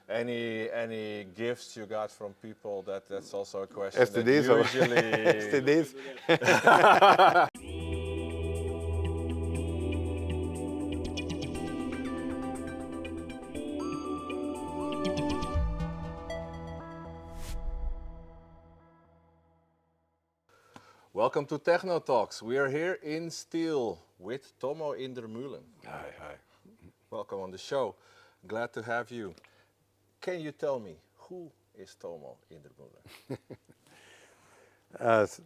Any gifts you got from people? That's also a question that STDs or usually. STDs? Welcome to Techno Talks. We are here in Steel with Tomo in der Mühlen. Hi, hi. Welcome on the show. Glad to have you. Can you tell me who is Tomo in der Mühlen?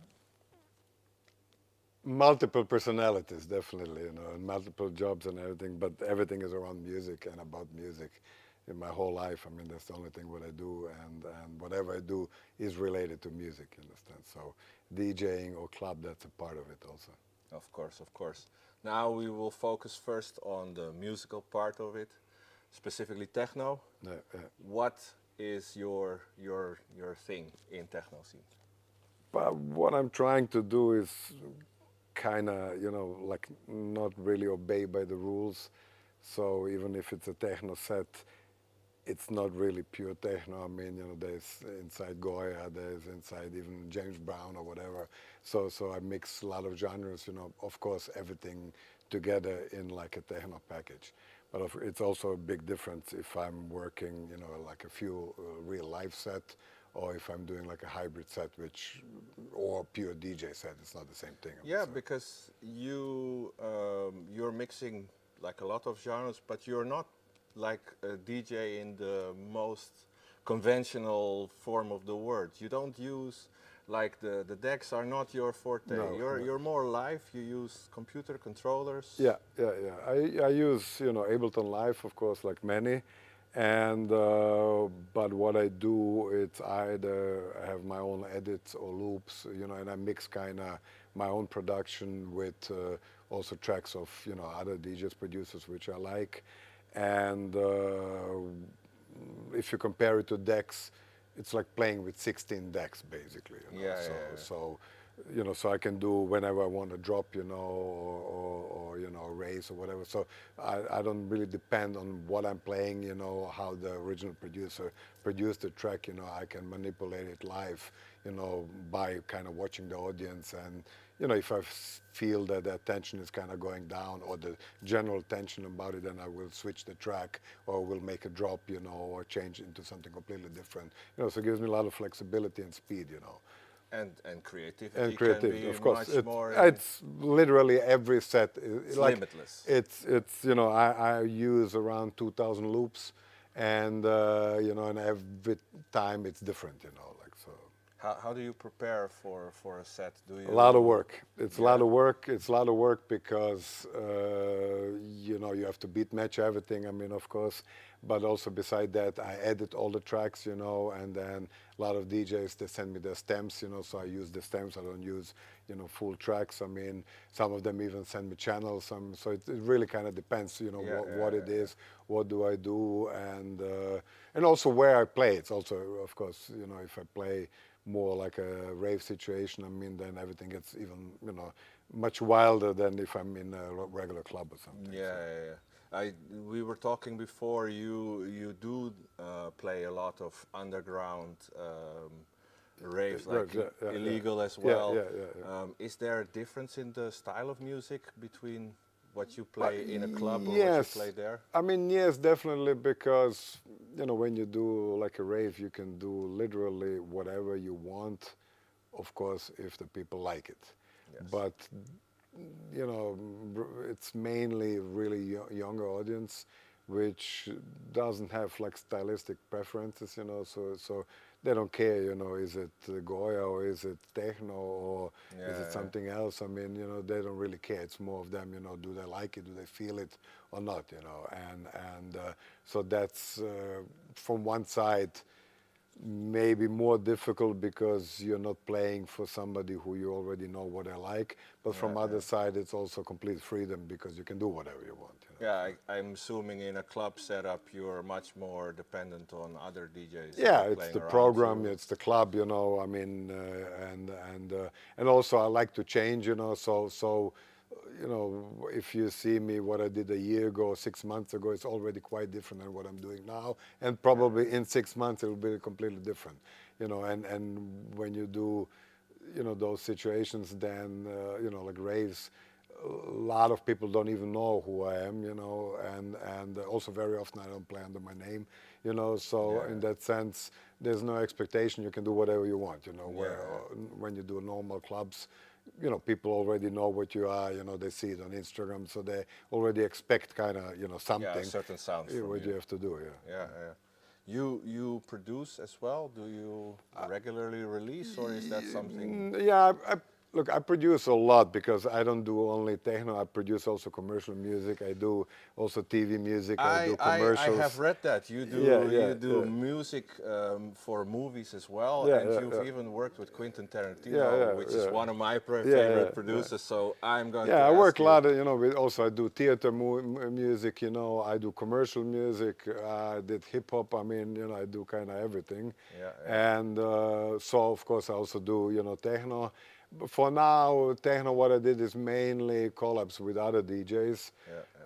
Multiple personalities, definitely, and multiple jobs and everything, but everything is around music and about music. In my whole life, I mean, that's the only thing what I do, and whatever I do is related to music, you understand? So DJing or club, that's a part of it also. Of course, of course. Now we will focus first on the musical part of it, specifically techno. Yeah, yeah. What is your thing in techno scene? But what I'm trying to do is kind of, like not really obey by the rules. So even if it's a techno set, it's not really pure techno. I mean, there's inside Goya, there's inside even James Brown or whatever. So I mix a lot of genres, of course, everything together in like a techno package. But it's also a big difference if I'm working, like a few real live set, or if I'm doing like a hybrid set, or pure DJ set. It's not the same thing. Yeah, because you're mixing like a lot of genres, but you're not like a DJ in the most conventional form of the word. You don't use like the decks are not your forte. No, you're more live. You use computer controllers. Yeah. I use Ableton Live, of course, like many, and but what I do, it's either I have my own edits or loops, and I mix kind of my own production with also tracks of other DJs, producers which I like. And if you compare it to decks, it's like playing with 16 decks basically. So so I can do whenever I want to drop, or raise or whatever. So I don't really depend on what I'm playing, how the original producer produced the track. I can manipulate it live, by kind of watching the audience, and if I feel that the attention is kind of going down or the general tension about it, then I will switch the track or will make a drop, or change into something completely different. So it gives me a lot of flexibility and speed, And creativity. And can creativity, be of course. much more. It's literally every set. It's like, limitless. It's I use around 2,000 loops, and and every time it's different, like so. How do you prepare for a set? Do you? A lot of work. It's a lot Yeah. of work. It's a lot of work because you have to beat match everything. I mean, of course, but also beside that, I edit all the tracks, and then a lot of DJs they send me the stems, so I use the stems. I don't use full tracks. I mean, some of them even send me channels. So it really kind of depends, what it is, what do I do, and also where I play. It's also, of course, if I play more like a rave situation, I mean, then everything gets even, much wilder than if I'm in a regular club or something. Yeah. We were talking before. You do play a lot of underground raves, like illegal as well. Yeah. Is there a difference in the style of music between what you play in a club or Yes. what you play there? I mean, yes, definitely, because when you do like a rave, you can do literally whatever you want, of course, if the people like it. Yes. But it's mainly really younger audience, which doesn't have like stylistic preferences, so they don't care, is it Goya or is it techno or is it something else? I mean, they don't really care. It's more of them, do they like it, do they feel it or not, and so that's from one side maybe more difficult because you're not playing for somebody who you already know what they like, but from other side it's also complete freedom because you can do whatever you want. Yeah, I'm assuming in a club setup you're much more dependent on other DJs. Yeah, it's the program, you. it's the club, I mean, and also I like to change, so if you see me what I did a year ago, 6 months ago, it's already quite different than what I'm doing now, and probably in 6 months it will be completely different. And when you do, those situations, then like raves, a lot of people don't even know who I am, and also very often I don't play under my name, so in that sense, there's no expectation. You can do whatever you want, where when you do normal clubs, people already know what you are, they see it on Instagram, so they already expect kind of, something. Yeah, certain sounds from what you have to do, Yeah. You produce as well? Do you regularly release, or is that something? Yeah, look, I produce a lot because I don't do only techno. I produce also commercial music. I do also TV music. I do I commercials. have read that you do music for movies as well, and you've even worked with Quentin Tarantino, which is one of my favorite producers. So I'm going to I ask work a you. lot. Also I do theater music. I do commercial music. I did hip hop. I mean, I do kind of everything. And so of course I also do techno. But for now, techno, what I did is mainly collabs with other DJs.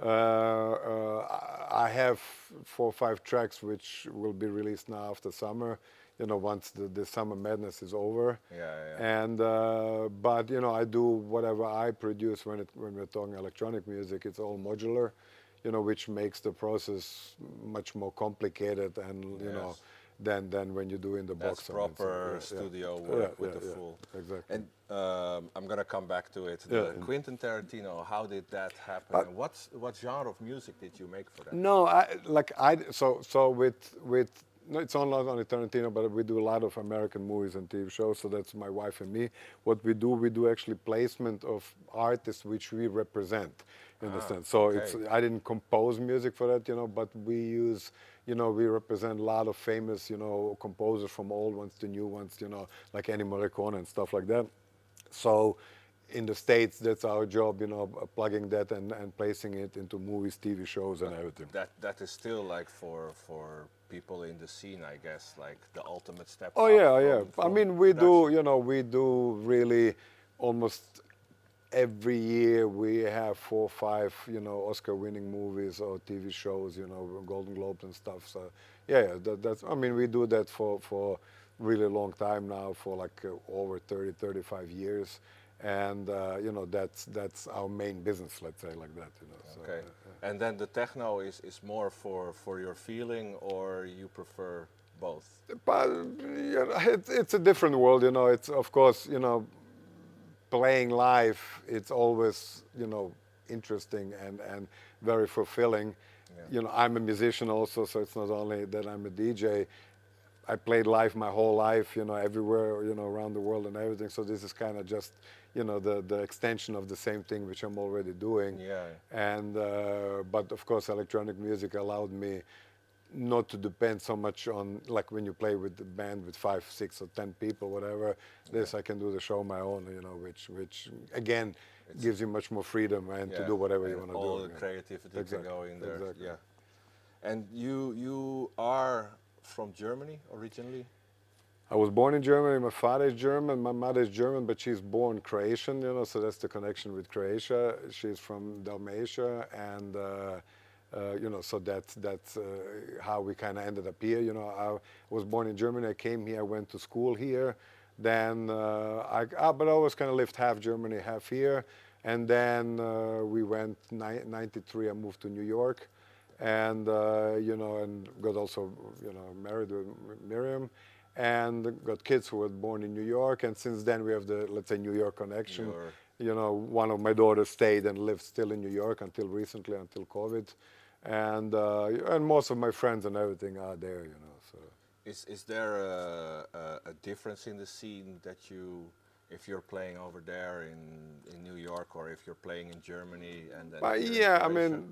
I have 4 or 5 tracks which will be released now after summer, once the summer madness is over. And but I do whatever I produce when we're talking electronic music. It's all modular, which makes the process much more complicated, and than when you do in the box. That's proper studio work with the full. Exactly. And I'm gonna come back to it. Quentin Tarantino, how did that happen? And what genre of music did you make for that? No, so with no, it's not only Tarantino, but we do a lot of American movies and TV shows. So that's my wife and me. What we do actually placement of artists which we represent. You understand? So I didn't compose music for that, but we use, we represent a lot of famous, composers from old ones to new ones, like Ennio Morricone and stuff like that. So in the States, that's our job, plugging that and placing it into movies, TV shows, and everything. That is still like for people in the scene, I guess, like the ultimate step. Oh yeah. I mean, we do really almost every year we have 4 or 5, Oscar-winning movies or TV shows, Golden Globes and stuff. So that's. I mean, we do that for really long time now, for like over 30, 35 years. And that's our main business, let's say, like that. Okay. And then the techno is more for your feeling, or you prefer both? But it's a different world. It's of course playing live. It's always interesting and very fulfilling. I'm a musician also, so it's not only that I'm a DJ. I played live my whole life, everywhere, around the world and everything. So this is kind of just, the extension of the same thing which I'm already doing. And but of course, electronic music allowed me not to depend so much on, like when you play with the band with 5, 6, or 10 people, whatever. This I can do the show on my own, which again gives you much more freedom and to do whatever you want to do. All the creativity to go in there. Exactly. And you are from Germany originally? I was born in Germany. My father is German. My mother is German, but she's born Croatian, so that's the connection with Croatia. She's from Dalmatia, and so that's how we kind of ended up here. I was born in Germany. I came here. I went to school here. Then but I always kind of lived half Germany, half here. And then we went 93. I moved to New York. And and got also married with Miriam, and got kids who were born in New York. And since then we have the, let's say, New York connection. One of my daughters stayed and lived still in New York until recently, until COVID, and most of my friends and everything are there. So is there a difference in the scene that you, if you're playing over there in New York, or if you're playing in Germany and then? I mean,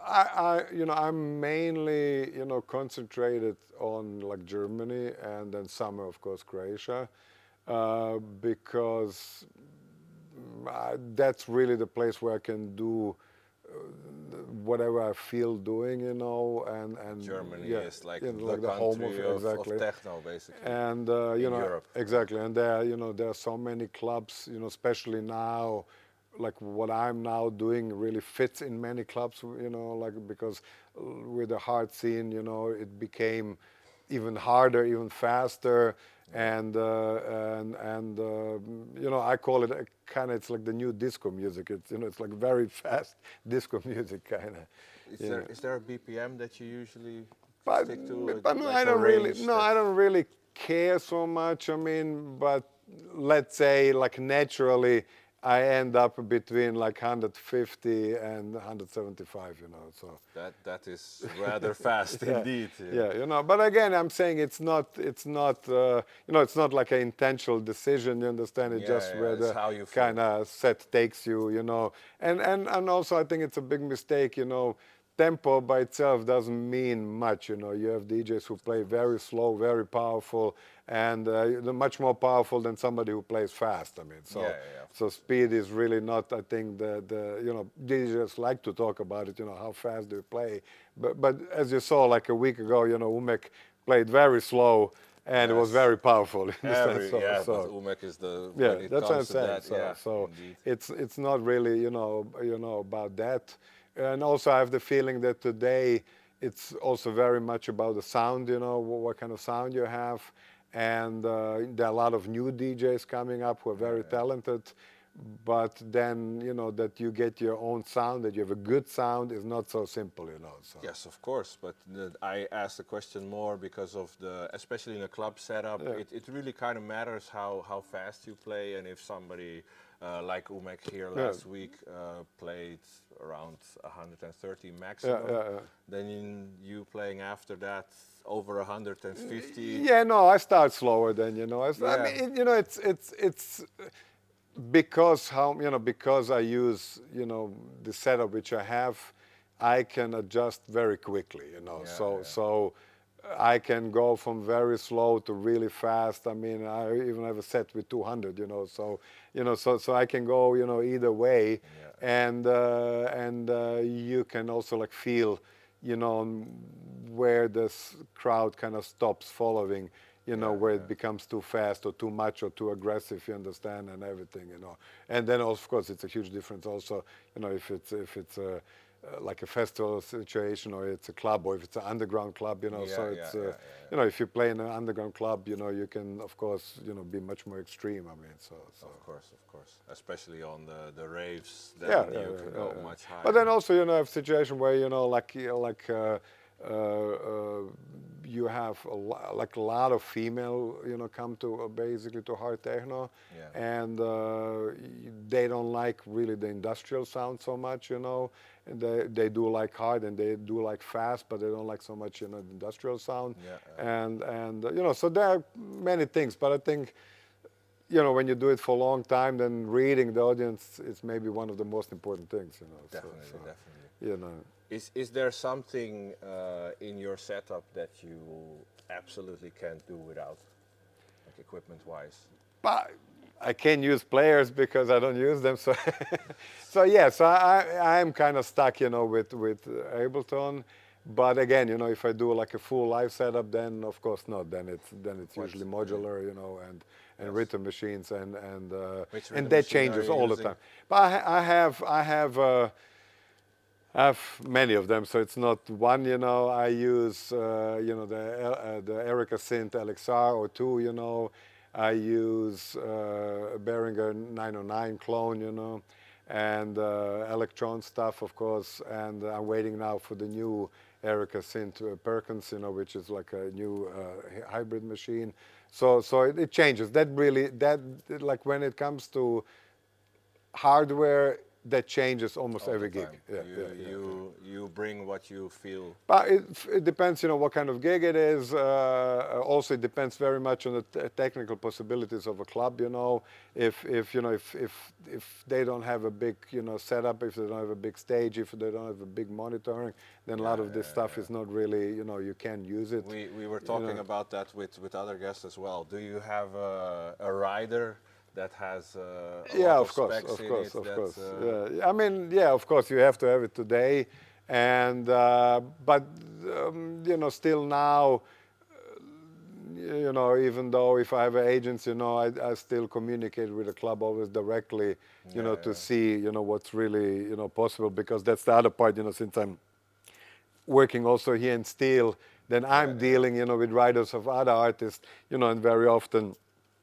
I'm mainly concentrated on like Germany, and then summer of course Croatia, because that's really the place where I can do whatever I feel doing, and Germany is like the the home of techno, basically. And in Europe. exactly, and there there are so many clubs, especially now like what I'm now doing really fits in many clubs, you know, like because with the hard scene, you know, it became even harder, even faster, and you know, I call it kind of, it's like the new disco music. It's, you know, it's like very fast disco music kind of. Is there a BPM that you usually But, stick to, but no, like I a don't really. range No, I don't really care so much. I mean, but let's say like naturally, I end up between like 150 and 175. You know, so. that is rather fast Yeah, indeed. yeah, you know. But again, I'm saying it's not. You know, it's not like an intentional decision. You understand? It's just Yeah, where it's the how you feel. kind of set takes you. You know, and also I think it's a big mistake. You know, tempo by itself doesn't mean much. You know, you have DJs who play very slow, very powerful, and they're much more powerful than somebody who plays fast. I mean, so speed is really not. I think the you know, DJs like to talk about it. You know, how fast they play, but as you saw like a week ago, you know, Umek played very slow. And it was Yes. very powerful in the sense. But Umek is the Yeah, when it that's what I'm comes to saying. that, yeah, So indeed. it's not really, you know about that. And also I have the feeling that today it's also very much about the sound, you know, what kind of sound you have. And there are a lot of new DJs coming up who are very talented. But then, you know, that you get your own sound, that you have a good sound is not so simple, you know. So. Yes, of course, but I asked the question more because of the, especially in a club setup, it really kind of matters how fast you play, and if somebody like Umek here last week played around 130 maximum, then you playing after that over 150. Yeah, no, I start slower than, you know. I mean, you know, it's because because I use, you know, the setup which I have, I can adjust very quickly, you know. So I can go from very slow to really fast. I mean, I even have a set with 200, you know. So so I can go, you know, either way, and you can also like feel, you know, where this crowd kind of stops following, you know, where it becomes too fast or too much or too aggressive, you understand, and everything, you know. And then, of course, it's a huge difference also, you know, if it's like a festival situation, or it's a club, or if it's an underground club, you know. You know, if you play in an underground club, you know, you can, of course, you know, be much more extreme. I mean, so. Of course, especially on the raves, then you can go much higher. But then also, you know, a situation where, you know, you have like a lot of female, you know, come to basically to hard techno, and they don't like really the industrial sound so much, you know. And they do like hard and they do like fast, but they don't like so much, you know, the industrial sound. And you know, so there are many things, but I think, you know, when you do it for a long time, then reading the audience is maybe one of the most important things, you know. Definitely. You know. Is there something in your setup that you absolutely can't do without, like equipment-wise? But I can't use players because I don't use them. So, so I am kind of stuck, you know, with Ableton. But again, you know, if I do like a full live setup, then of course not. Then it's usually modular, you know, and rhythm machines and that changes all the time. But I have many of them, so it's not one, you know. I use, you know, the Erica Synth LXR or 2, you know. I use a Behringer 909 clone, you know, and Electron stuff, of course. And I'm waiting now for the new Erica Synth Perkins, you know, which is like a new hybrid machine. So it changes. That like when it comes to hardware, that changes almost every gig. You bring what you feel. But it depends, you know, what kind of gig it is. Also, it depends very much on the technical possibilities of a club. You know, if you know if they don't have a big, you know, setup, if they don't have a big stage, if they don't have a big monitoring, then a lot of this stuff is not really, you know, you can't use it. We were talking about that with other guests as well. Do you have a rider that has a lot of specs in it? Of course. I mean, yeah, of course, you have to have it today, and but you know, still now, you know, even though if I have agents, you know, I still communicate with the club always directly, you know, to see, you know, what's really, you know, possible, because that's the other part, you know, since I'm working also here in Steel, then I'm dealing, you know, with writers of other artists, you know, and very often,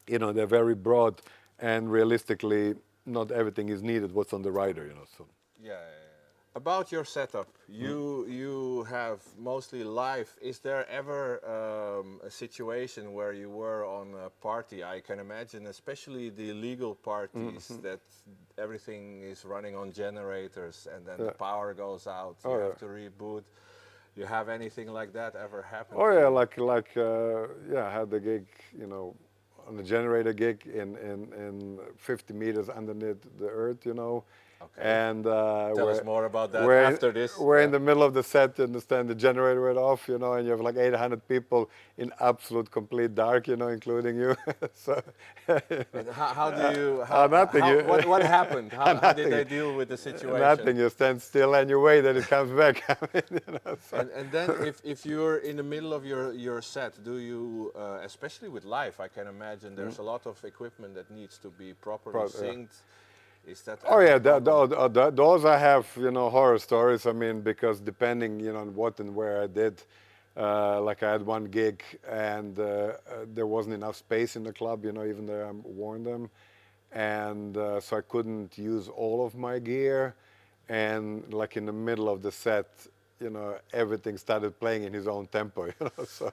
you know, they're very broad, and realistically, not everything is needed what's on the rider, you know. So. Yeah. About your setup, you have mostly live. Is there ever a situation where you were on a party? I can imagine, especially the illegal parties, that everything is running on generators and then the power goes out. You have to reboot. You have anything like that ever happen? Oh to yeah, you? yeah, I had the gig, you know, on a generator gig in 50 meters underneath the earth, you know. Okay. And Tell us more about that we're, after this. we're in the middle of the set, you understand, the generator went off, you know, and you have like 800 people in absolute complete dark, you know, including you. So, and how do you, nothing. What happened? How did Nothing. they deal with the situation? Nothing, you stand still and you wait and it comes back. I mean, you know, so. And then if you're in the middle of your set, do you, especially with live, I can imagine there's a lot of equipment that needs to be properly synced. Is that Oh ever yeah, a problem? those I have, you know, horror stories. I mean, because depending, you know, on what and where I did, like I had one gig and there wasn't enough space in the club, you know, even though I warned them, and so I couldn't use all of my gear, and like in the middle of the set, you know, everything started playing in his own tempo, you know, so,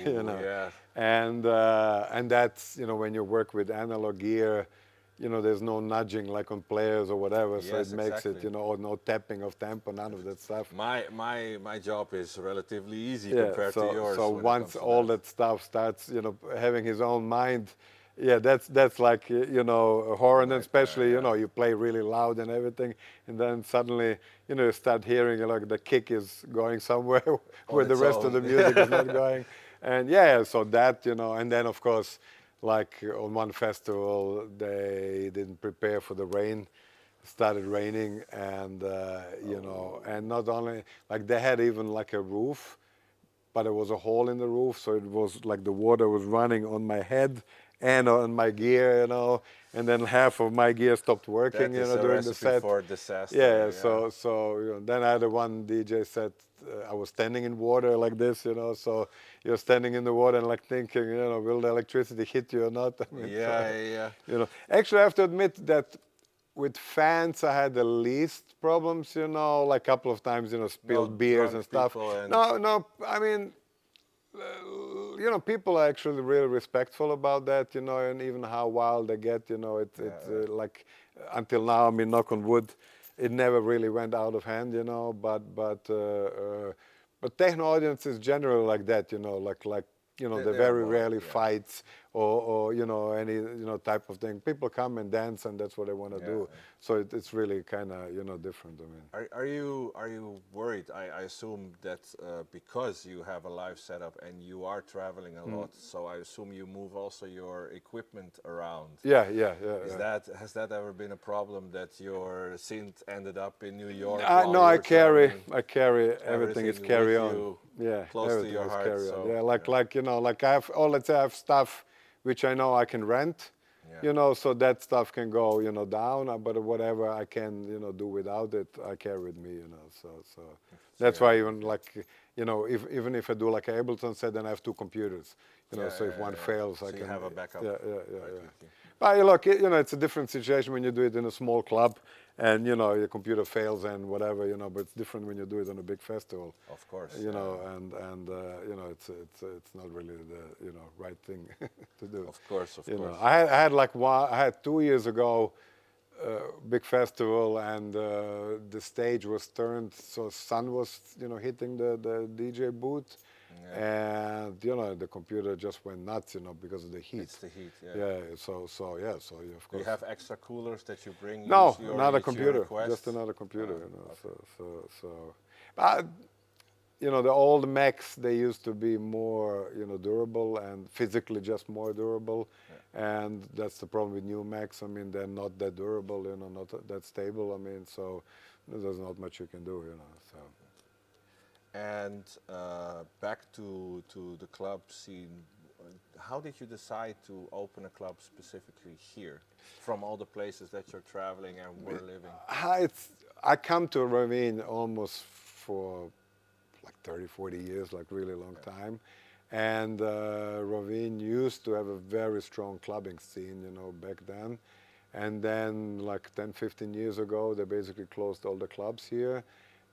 you know, Yeah. and that's, you know, when you work with analog gear, you know, there's no nudging like on players or whatever, so it makes it, you know, or no tapping of tempo, none of that stuff. My job is relatively easy Yeah, compared to yours. so when it once comes to all that stuff starts, you know, having his own mind, yeah, that's like, you know, a horror, and then especially, you know, you play really loud and everything, and then suddenly, you know, you start hearing like the kick is going somewhere where the rest of the music is not going, and yeah, so that, you know, and then of course, like on one festival, they didn't prepare for the rain. It started raining, and you know, and not only like they had even like a roof, but there was a hole in the roof, so it was like the water was running on my head and on my gear, you know, and then half of my gear stopped working, that you is know, a during the recipe set. for disaster. Yeah, so you know, then I had a one DJ set. I was standing in water like this, you know, so you're standing in the water and like thinking, you know, will the electricity hit you or not? I mean, Yeah. you know, actually, I have to admit that with fans, I had the least problems, you know, like a couple of times, you know, No spilled beers and drunk stuff. people and No, I mean, you know, people are actually really respectful about that, you know, and even how wild they get, you know, it's like until now, I mean, knock on wood, it never really went out of hand, you know, but techno audiences generally like that, you know, like you know, they they are very more, rarely fights or you know, any, you know, type of thing. People come and dance and that's what they want to do. So it's really kind of, you know, different. I mean, Are you worried? I assume that because you have a live setup and you are traveling a lot, so I assume you move also your equipment around. yeah. Has that ever been a problem that your synth ended up in New York No, while you I were traveling? carry, everything is carry with on. you, Yeah, close to everything your is heart. carry on. So Yeah, like you know, like I have, oh, let's say I have stuff which I know I can rent, you know, so that stuff can go, you know, down, but whatever I can, you know, do without it, I carry with me, you know, so that's why even like, you know, even if I do like Ableton set, then I have two computers, you know, so if one fails, so I you can. have a backup. Yeah. With you. But look, you know, it's a different situation when you do it in a small club, and you know your computer fails and whatever, you know. But it's different when you do it on a big festival. Of course. You know, and you know, it's not really the, you know, right thing to do. Of course. You know, I had like I had 2 years ago, big festival, and the stage was turned, so sun was, you know, hitting the DJ booth. And you know the computer just went nuts, you know, because of the heat. It's the heat, So you, of course. Do you have extra coolers that you bring? No, Use another your computer, request? just another computer, you know. So, but you know, the old Macs, they used to be more, you know, durable and physically just more durable, and that's the problem with new Macs. I mean, they're not that durable, you know, not that stable. I mean, so there's not much you can do, you know. So. And back to the club scene, how did you decide to open a club specifically here, from all the places that you're traveling and were living? I come to Rovinj almost for like 30, 40 years, like really long time. And Rovinj used to have a very strong clubbing scene, back then. And then like 10, 15 years ago, they basically closed all the clubs here.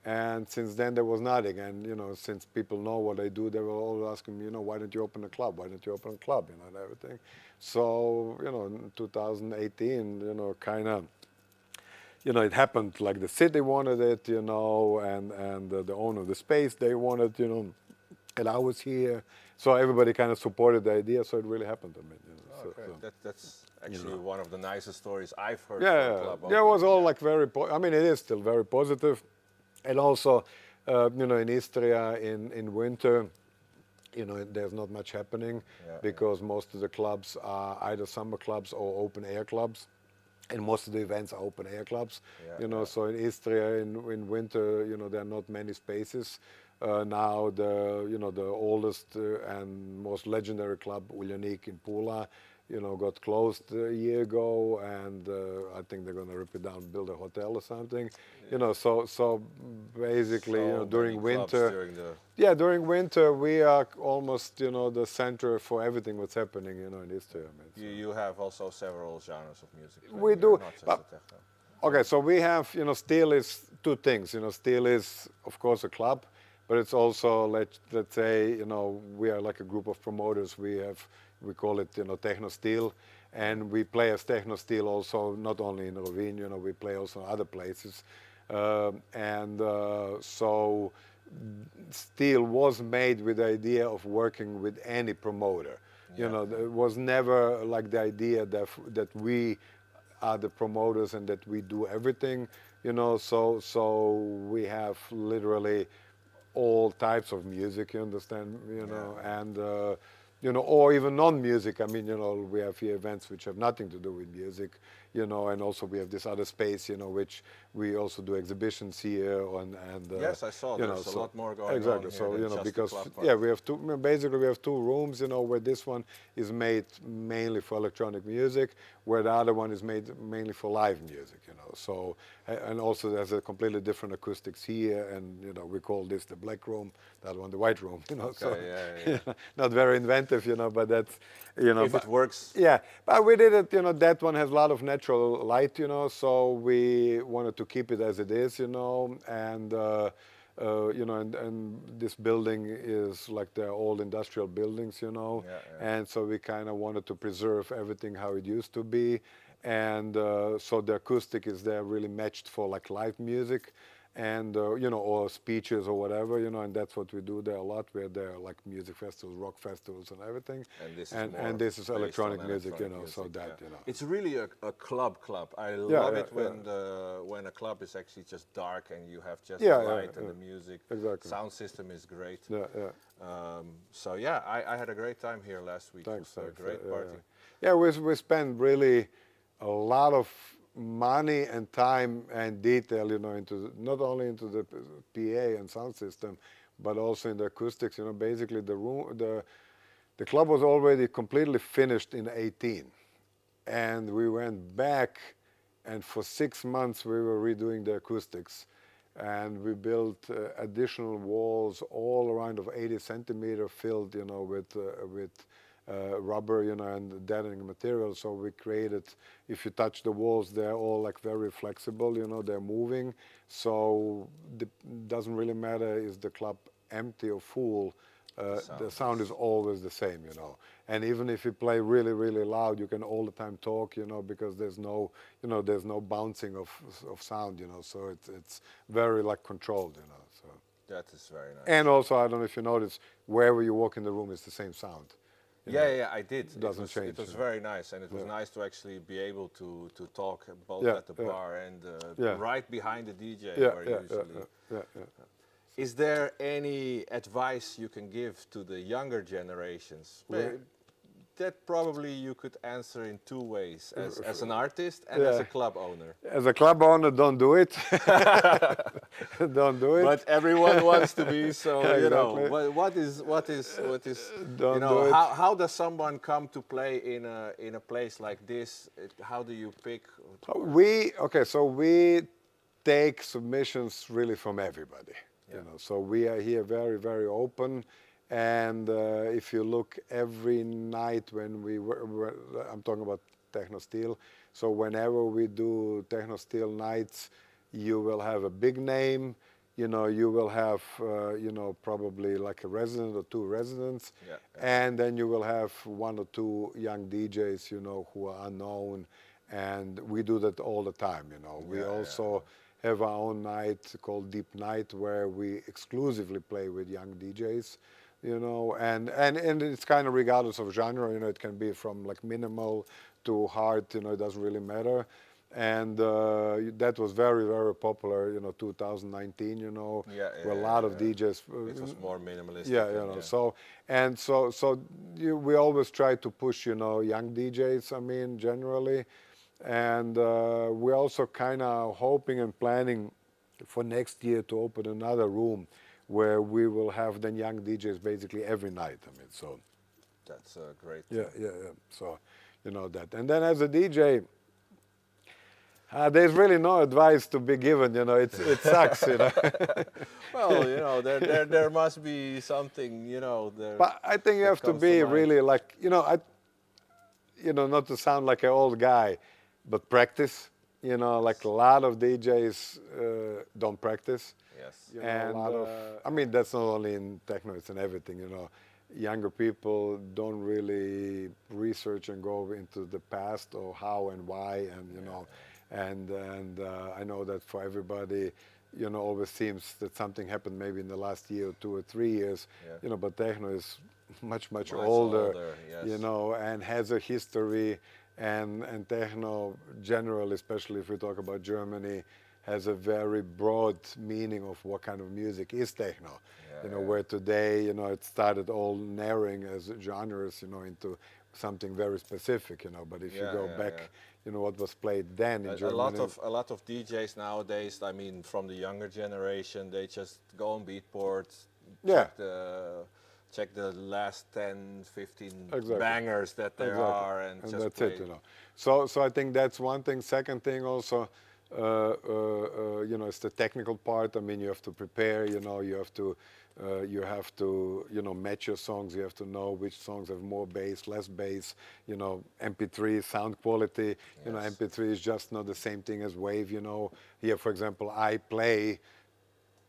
And since then there was nothing. And, since people know what I do, they were all asking me, why don't you open a club? Why don't you open a club? And everything. So, in 2018, kind of, it happened like the city wanted it, and the owner of the space, they wanted, and I was here. So everybody kind of supported the idea, so it really happened. I mean, That's actually one of the nicest stories I've heard. Yeah, from club yeah, it was all yeah. like very, I mean, it is still very positive. And also, in Istria in winter, there's not much happening because most of the clubs are either summer clubs or open air clubs. And most of the events are open air clubs, So in Istria, in winter, there are not many spaces. Now the oldest and most legendary club, Uljanik in Pula, got closed a year ago, and I think they're going to rip it down, build a hotel or something. So basically, during winter, during winter we are almost, the center for everything what's happening, in Istria. I mean, you have also several genres of music. We do, not just but the techno. okay, so we have, Steel is two things. Steel is, of course, a club, but it's also, let's say, we are like a group of promoters. We call it, Techno Steel, and we play as Techno Steel also, not only in Rovinj, we play also in other places. So Steel was made with the idea of working with any promoter. It was never like the idea that we are the promoters and that we do everything, so we have literally all types of music, you understand, and or even non-music. I mean, we have here events which have nothing to do with music, and also we have this other space, which we also do exhibitions here, and yes, I saw there's a lot more going exactly. on here So than just because the club we have basically we have two rooms, where this one is made mainly for electronic music, where the other one is made mainly for live music, So and also there's a completely different acoustics here, and we call this the black room, that one the white room, Okay, so not very inventive, but that's if it works. Yeah, but we did it, that one has a lot of natural light, so we wanted to keep it as it is, and and this building is like the old industrial buildings, and so we kind of wanted to preserve everything how it used to be, and so the acoustic is there really matched for like live music, and or speeches or whatever, and that's what we do there a lot. We're there like music festivals, rock festivals, and everything. And this is electronic music, so that it's really a club. I love it when a club is actually just dark and you have just the light and the music. Exactly. Sound system is great. So I had a great time here last week. Thanks. It was a great party. Yeah, we spent really a lot of money and time and detail, into not only into the PA and sound system, but also in the acoustics. Basically the club was already completely finished in 2018, and we went back, and for 6 months we were redoing the acoustics, and we built additional walls all around of 80 centimeter filled, with rubber, and deadening material. So we created, if you touch the walls, they're all like very flexible, they're moving. So it doesn't really matter is the club empty or full, the sound is always the same, And even if you play really, really loud, you can all the time talk, because there's no, there's no bouncing of sound, So it's very like controlled, So that is very nice. And also, I don't know if you notice, wherever you walk in the room, it's the same sound. Yeah, I did. It doesn't change. It was very nice, and it was nice to actually be able to talk both at the bar and right behind the DJ. Is there any advice you can give to the younger generations? that probably you could answer in two ways, as an artist and as a club owner. As a club owner, don't do it. Don't do it. But everyone wants to be, so Exactly. you know, what is Don't you know, do it. how does someone come to play in a place like this? How do you pick? So we take submissions really from everybody. You know, so we are here very, very open. And if you look every night when I'm talking about Techno Steel. So whenever we do Techno Steel nights, you will have a big name. You know, you will have, you know, probably like a resident or two residents. And then you will have one or two young DJs, you know, who are unknown. And we do that all the time, you know. We also have our own night called Deep Night where we exclusively play with young DJs, you know, and it's kind of regardless of genre, you know, it can be from like minimal to hard, you know, it doesn't really matter. And that was very, very popular, you know, 2019, you know, where a lot of DJs. It was more minimalistic. Yeah, you know, so we always try to push, you know, young DJs, I mean, generally. And we're also kind of hoping and planning for next year to open another room where we will have then young DJs basically every night. I mean, so. That's great. Yeah. So, you know that. And then as a DJ, there's really no advice to be given, you know, it sucks, you know. Well, you know, there must be something, you know. But I think you have to be really like, you know, not to sound like an old guy, but practice, you know, like a lot of DJs don't practice. Yes. You know, and I mean, that's not only in techno, it's in everything, you know. Younger people don't really research and go into the past or how and why, and, you know, and I know that for everybody, you know, always seems that something happened maybe in the last year or 2 or 3 years, you know, but techno is much older, you know, and has a history, and techno generally, especially if we talk about Germany, has a very broad meaning of what kind of music is techno. You know, where today, you know, it started all narrowing as genres, you know, into something very specific, you know. But if you go back, you know, what was played then in Germany. A lot of DJs nowadays, I mean, from the younger generation, they just go on Beatport, check the last 10, 15 bangers that there are, and just that's play. it, you know. So I think that's one thing. Second thing also, you know, it's the technical part. I mean, you have to prepare, you know, you have to, you know, match your songs. You have to know which songs have more bass, less bass, you know, MP3, sound quality. You know, MP3 is just not the same thing as wave, you know. Here, for example, I play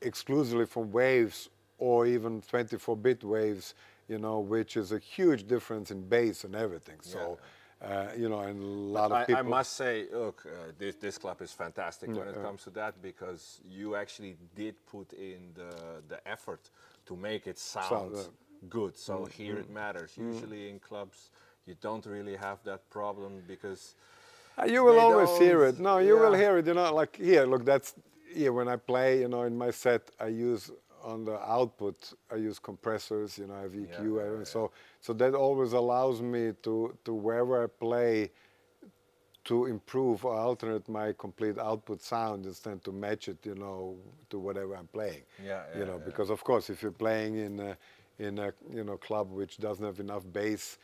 exclusively from waves or even 24-bit waves, you know, which is a huge difference in bass and everything. So, you know, and a lot of people. I must say, look, this club is fantastic when it comes to that, because you actually did put in the effort to make it sound good. So here it matters. Usually in clubs, you don't really have that problem, because you will always hear it. No, you will hear it. You know, like here, look, that's here when I play. You know, in my set, I use on the output, I use compressors. You know, I have EQ, so that always allows me to wherever I play, to improve or alternate my complete output sound instead to match it, you know, to whatever I'm playing. You know, because of course, if you're playing in a you know club which doesn't have enough bass,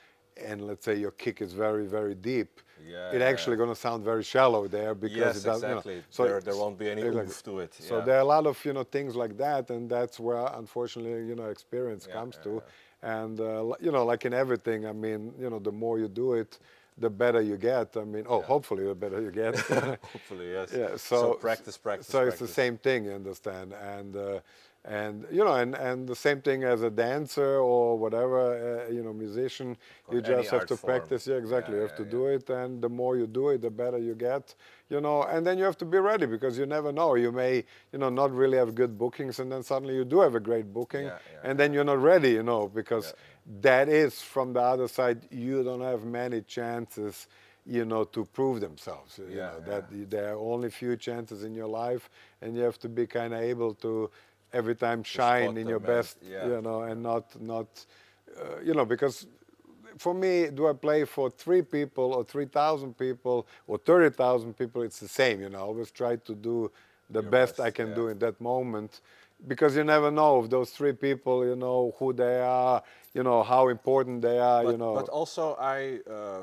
and let's say your kick is very, very deep, it's actually going to sound very shallow there, because it doesn't. You know, so there won't be any oomph to it. So there are a lot of, you know, things like that, and that's where unfortunately, you know, experience comes to. And you know, like in everything, I mean, you know, the more you do it, the better you get. I mean, hopefully the better you get. Hopefully, yes. Yeah. So practice. So it's the same thing, you understand, and you know, and the same thing as a dancer or whatever, you know, musician. You just have to practice. Yeah, exactly. You have to do it, and the more you do it, the better you get. You know, and then you have to be ready, because you never know. You may, you know, not really have good bookings, and then suddenly you do have a great booking, and then you're not ready, you know, because that is from the other side. You don't have many chances, you know, to prove themselves. You know, that there are only few chances in your life, and you have to be kind of able to every time shine in your best, you know, and not, you know, because for me, do I play for 3 people or 3,000 people or 30,000 people? It's the same, you know. I always try to do the best I can do in that moment, because you never know if those 3 people, you know, who they are, you know, how important they are, you know. But also,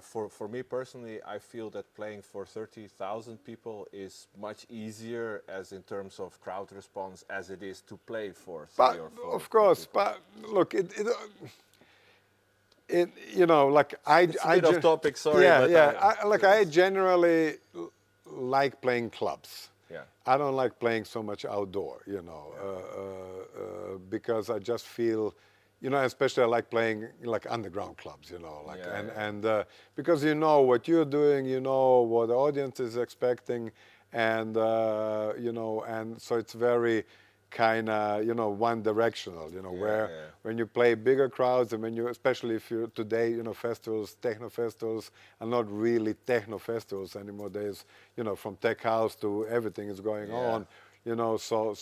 for me personally, I feel that playing for 30,000 people is much easier, as in terms of crowd response, as it is to play for 3 or 4. Of course, but look, you know, like It's a bit off topic, sorry. Yeah, but yeah. I generally like playing clubs. Yeah. I don't like playing so much outdoor, you know, because I just feel, you know, especially I like playing like underground clubs, you know, like because you know what you're doing, you know what the audience is expecting, and you know, and so it's very kind of, you know, one directional, you know, when you play bigger crowds, and when you, especially if you today, you know, festivals, techno festivals are not really techno festivals anymore. There's, you know, from tech house to everything is going on, you know, so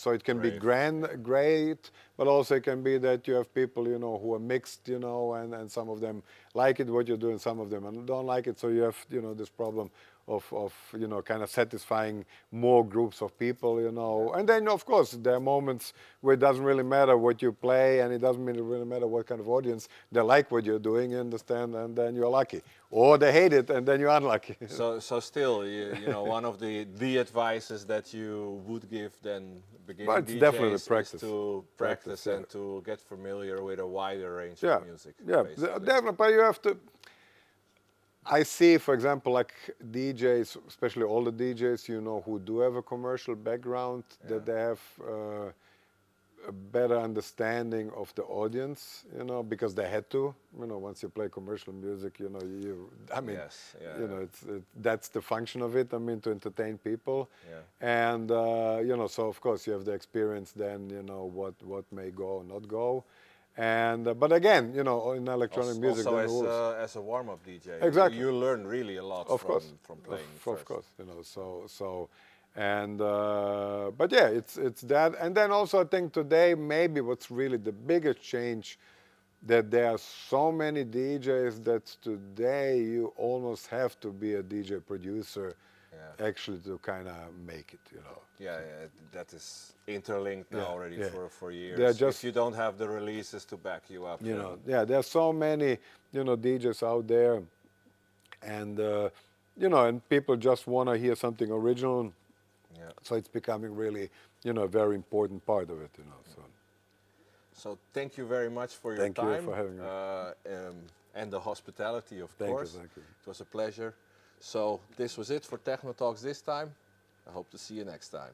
it can be great, but also it can be that you have people, you know, who are mixed, you know, and some of them like it what you're doing, some of them don't like it, so you have, you know, this problem of you know, kind of satisfying more groups of people, you know. And then of course there are moments where it doesn't really matter what you play, and it doesn't really matter what kind of audience. They like what you're doing, you understand, and then you're lucky, or they hate it and then you're unlucky. So still, you know, one of the advices that you would give then beginning DJs definitely practice. is to practice and to get familiar with a wider range Yeah, of music. yeah, definitely. But you have to. I see, for example, like DJs, especially older DJs, you know, who do have a commercial background, that they have a better understanding of the audience, you know, because they had to, you know, once you play commercial music, you know, I mean, you know, that's the function of it, I mean, to entertain people. And, you know, so of course you have the experience then, you know, what may go or not go. And but again, you know, in electronic music, also as a warm-up DJ, exactly, you learn really a lot from playing first. Of course, you know. So, and but yeah, it's that. And then also, I think today maybe what's really the biggest change, that there are so many DJs that today you almost have to be a DJ producer actually to kind of make it, you know. Yeah, that is interlinked now already for years. If you don't have the releases to back you up, you know, there's so many, you know, DJs out there, and you know, and people just want to hear something original. So it's becoming really, you know, a very important part of it, you know. So thank you very much for your time. Thank you for having me. And the hospitality, of course. Thank you. It was a pleasure. So this was it for Techno Talks this time. I hope to see you next time.